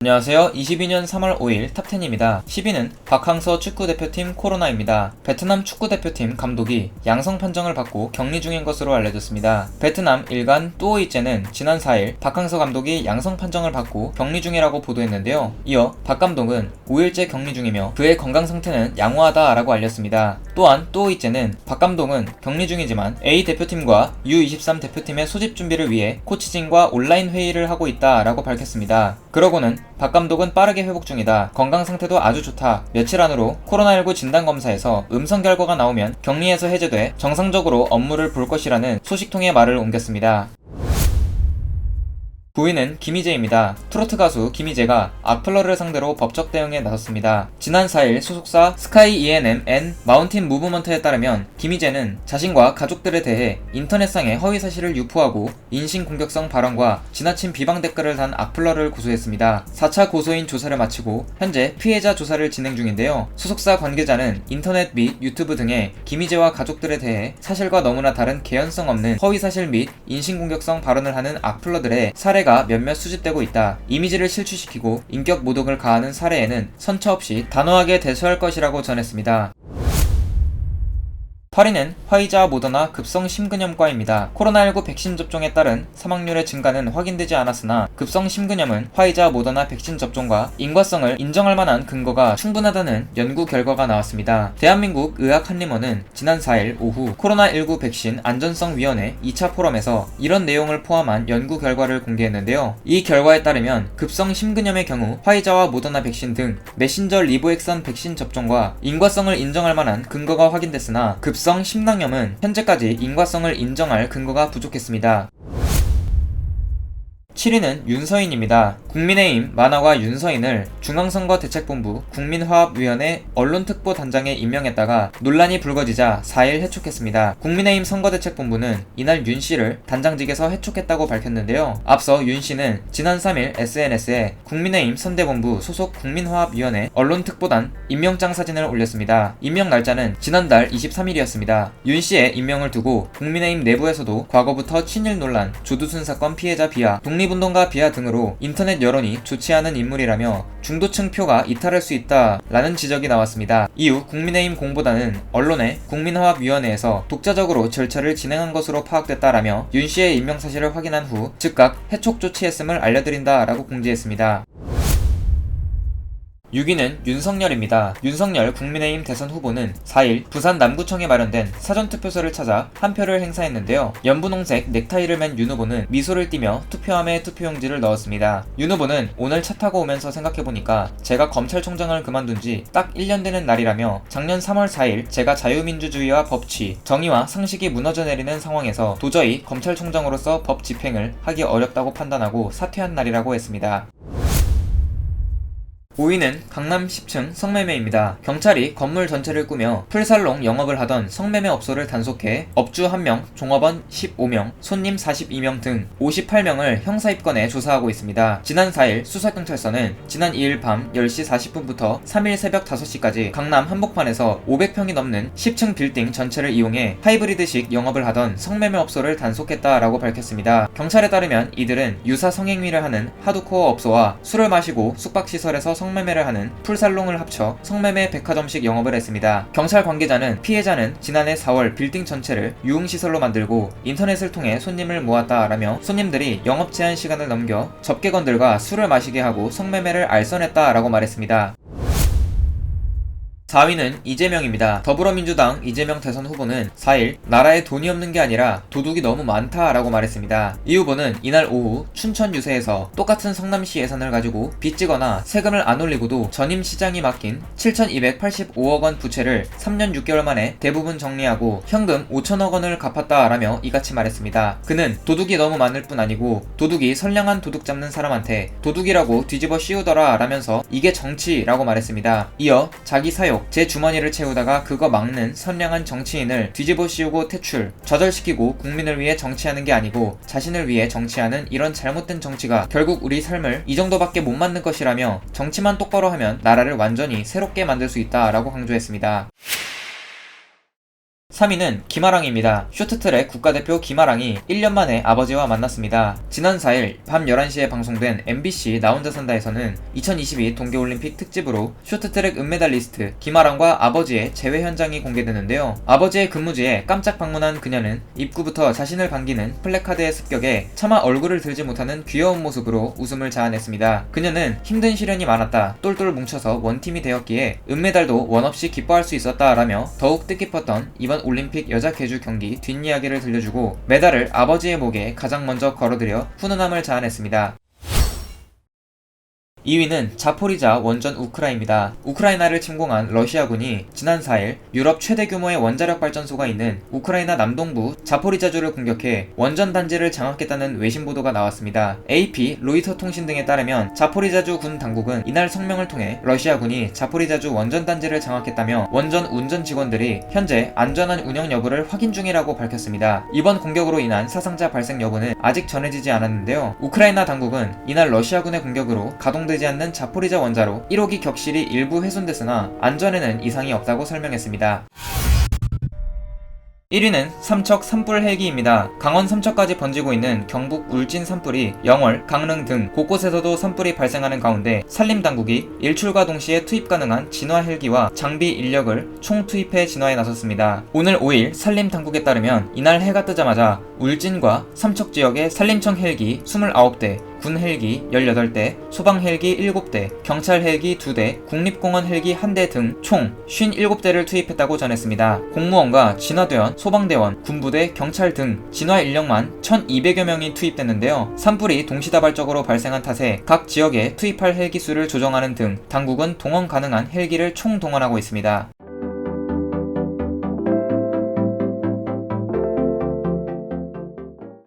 안녕하세요. 22년 3월 5일 탑10입니다. 10위는 박항서 축구대표팀 코로나입니다. 베트남 축구대표팀 감독이 양성 판정을 받고 격리 중인 것으로 알려졌습니다. 베트남 일간 또오이제는 지난 4일 박항서 감독이 양성 판정을 받고 격리 중이라고 보도했는데요. 이어 박 감독은 5일째 격리 중이며 그의 건강 상태는 양호하다라고 알렸습니다. 또한 또오이제는 박 감독은 격리 중이지만 A 대표팀과 U23 대표팀의 소집 준비를 위해 코치진과 온라인 회의를 하고 있다라고 밝혔습니다. 그러고는 박 감독은 빠르게 회복 중이다. 건강 상태도 아주 좋다. 며칠 안으로 코로나19 진단검사에서 음성 결과가 나오면 격리에서 해제돼 정상적으로 업무를 볼 것이라는 소식통의 말을 옮겼습니다. 9위는 김희재입니다. 트로트 가수 김희재가 악플러를 상대로 법적 대응에 나섰습니다. 지난 4일 소속사 스카이 E&M 앤 마운틴 무브먼트에 따르면 김희재는 자신과 가족들에 대해 인터넷상의 허위사실을 유포하고 인신공격성 발언과 지나친 비방 댓글을 단 악플러를 고소했습니다. 4차 고소인 조사를 마치고 현재 피해자 조사를 진행 중인데요. 소속사 관계자는 인터넷 및 유튜브 등에 김희재와 가족들에 대해 사실과 너무나 다른 개연성 없는 허위사실 및 인신공격성 발언을 하는 악플러들의 사례가 몇몇 수집되고 있다. 이미지를 실추시키고 인격 모독을 가하는 사례에는 선처 없이 단호하게 대처할 것이라고 전했습니다. 8위는 화이자 모더나 급성 심근염과입니다. 코로나19 백신 접종에 따른 사망률의 증가는 확인되지 않았으나 급성 심근염은 화이자 모더나 백신 접종과 인과성을 인정할 만한 근거가 충분하다는 연구 결과가 나왔습니다. 대한민국 의학한림원은 지난 4일 오후 코로나19 백신 안전성위원회 2차 포럼에서 이런 내용을 포함한 연구 결과를 공개했는데요. 이 결과에 따르면 급성 심근염의 경우 화이자와 모더나 백신 등 메신저 리보액선 백신 접종과 인과성을 인정할 만한 근거가 확인됐으나 급성 심낭염은 현재까지 인과성을 인정할 근거가 부족했습니다. 7위는 윤서인입니다. 국민의힘 만화가 윤서인을 중앙선거대책본부 국민화합위원회 언론특보단장에 임명했다가 논란이 불거지자 4일 해촉했습니다. 국민의힘 선거대책본부는 이날 윤씨를 단장직에서 해촉했다고 밝혔는데요. 앞서 윤씨는 지난 3일 SNS에 국민의힘 선대본부 소속 국민화합위원회 언론특보단 임명장 사진을 올렸습니다. 임명 날짜는 지난달 23일이었습니다. 윤씨의 임명을 두고 국민의힘 내부에서도 과거부터 친일 논란, 조두순 사건 피해자 비하, 독립운동가 비하 등으로 인터넷 여론이 좋지 않은 인물이라며 중도층 표가 이탈할 수 있다라는 지적이 나왔습니다. 이후 국민의힘 공보단은 언론의 국민화합위원회에서 독자적으로 절차를 진행한 것으로 파악됐다라며 윤씨의 임명 사실을 확인한 후 즉각 해촉 조치했음을 알려드린다라고 공지했습니다. 6위는 윤석열입니다. 윤석열 국민의힘 대선 후보는 4일 부산 남구청에 마련된 사전투표소를 찾아 한 표를 행사했는데요. 연분홍색 넥타이를 맨 윤 후보는 미소를 띠며 투표함에 투표용지를 넣었습니다. 윤 후보는 오늘 차 타고 오면서 생각해보니까 제가 검찰총장을 그만둔 지 딱 1년 되는 날이라며 작년 3월 4일 제가 자유민주주의와 법치, 정의와 상식이 무너져 내리는 상황에서 도저히 검찰총장으로서 법 집행을 하기 어렵다고 판단하고 사퇴한 날이라고 했습니다. 5위는 강남 10층 성매매입니다. 경찰이 건물 전체를 꾸며 풀살롱 영업을 하던 성매매 업소를 단속해 업주 1명, 종업원 15명, 손님 42명 등 58명을 형사입건해 조사하고 있습니다. 지난 4일 수서경찰서는 지난 2일 밤 10시 40분부터 3일 새벽 5시까지 강남 한복판에서 500평이 넘는 10층 빌딩 전체를 이용해 하이브리드식 영업을 하던 성매매 업소를 단속했다라고 밝혔습니다. 경찰에 따르면 이들은 유사 성행위를 하는 하드코어 업소와 술을 마시고 숙박시설에서 성매매를 하는 풀살롱을 합쳐 성매매 백화점식 영업을 했습니다. 경찰 관계자는 피해자는 지난해 4월 빌딩 전체를 유흥시설로 만들고 인터넷을 통해 손님을 모았다라며 손님들이 영업 제한 시간을 넘겨 접객원들과 술을 마시게 하고 성매매를 알선했다라고 말했습니다. 4위는 이재명입니다. 더불어민주당 이재명 대선 후보는 4일 나라에 돈이 없는 게 아니라 도둑이 너무 많다라고 말했습니다. 이 후보는 이날 오후 춘천 유세에서 똑같은 성남시 예산을 가지고 빚지거나 세금을 안 올리고도 전임 시장이 맡긴 7,285억 원 부채를 3년 6개월 만에 대부분 정리하고 현금 5천억 원을 갚았다라며 이같이 말했습니다. 그는 도둑이 너무 많을 뿐 아니고 도둑이 선량한 도둑 잡는 사람한테 도둑이라고 뒤집어 씌우더라 라면서 이게 정치라고 말했습니다. 이어 자기 사욕 제 주머니를 채우다가 그거 막는 선량한 정치인을 뒤집어 씌우고 퇴출, 좌절시키고 국민을 위해 정치하는 게 아니고 자신을 위해 정치하는 이런 잘못된 정치가 결국 우리 삶을 이 정도밖에 못 만든 것이라며 정치만 똑바로 하면 나라를 완전히 새롭게 만들 수 있다라고 강조했습니다. 3위는 김아랑입니다. 쇼트트랙 국가대표 김아랑이 1년 만에 아버지와 만났습니다. 지난 4일 밤 11시에 방송된 MBC 나 혼자 산다에서는 2022 동계올림픽 특집으로 쇼트트랙 은메달리스트 김아랑과 아버지의 재회 현장이 공개되는데요. 아버지의 근무지에 깜짝 방문한 그녀는 입구부터 자신을 반기는 플래카드의 습격에 차마 얼굴을 들지 못하는 귀여운 모습으로 웃음을 자아냈습니다. 그녀는 힘든 시련이 많았다. 똘똘 뭉쳐서 원팀이 되었기에 은메달도 원없이 기뻐할 수 있었다라며 더욱 뜻깊었던 이번 올림픽 여자 계주 경기 뒷이야기를 들려주고 메달을 아버지의 목에 가장 먼저 걸어들여 훈훈함을 자아냈습니다. 2위는 자포리자 원전 우크라입니다. 우크라이나를 침공한 러시아군이 지난 4일 유럽 최대 규모의 원자력 발전소가 있는 우크라이나 남동부 자포리자주를 공격해 원전 단지를 장악했다는 외신 보도가 나왔습니다. AP, 로이터 통신 등에 따르면 자포리자주 군 당국은 이날 성명을 통해 러시아군이 자포리자주 원전 단지를 장악했다며 원전 운전 직원들이 현재 안전한 운영 여부를 확인 중이라고 밝혔습니다. 이번 공격으로 인한 사상자 발생 여부는 아직 전해지지 않았는데요. 우크라이나 당국은 이날 러시아군의 공격으로 가동되지 않는 자포리자 원자로 1호기 격실이 일부 훼손됐으나 안전에는 이상이 없다고 설명했습니다. 1위는 삼척 산불 헬기입니다. 강원 삼척까지 번지고 있는 경북 울진 산불이 영월, 강릉 등 곳곳에서도 산불이 발생하는 가운데 산림당국이 일출과 동시에 투입 가능한 진화 헬기와 장비 인력을 총 투입해 진화에 나섰습니다. 오늘 5일 산림당국에 따르면 이날 해가 뜨자마자 울진과 삼척 지역의 산림청 헬기 29대, 군 헬기 18대, 소방 헬기 7대, 경찰 헬기 2대, 국립공원 헬기 1대 등 총 57대를 투입했다고 전했습니다. 공무원과 진화대원, 소방대원, 군부대, 경찰 등 진화 인력만 1200여 명이 투입됐는데요. 산불이 동시다발적으로 발생한 탓에 각 지역에 투입할 헬기 수를 조정하는 등 당국은 동원 가능한 헬기를 총동원하고 있습니다.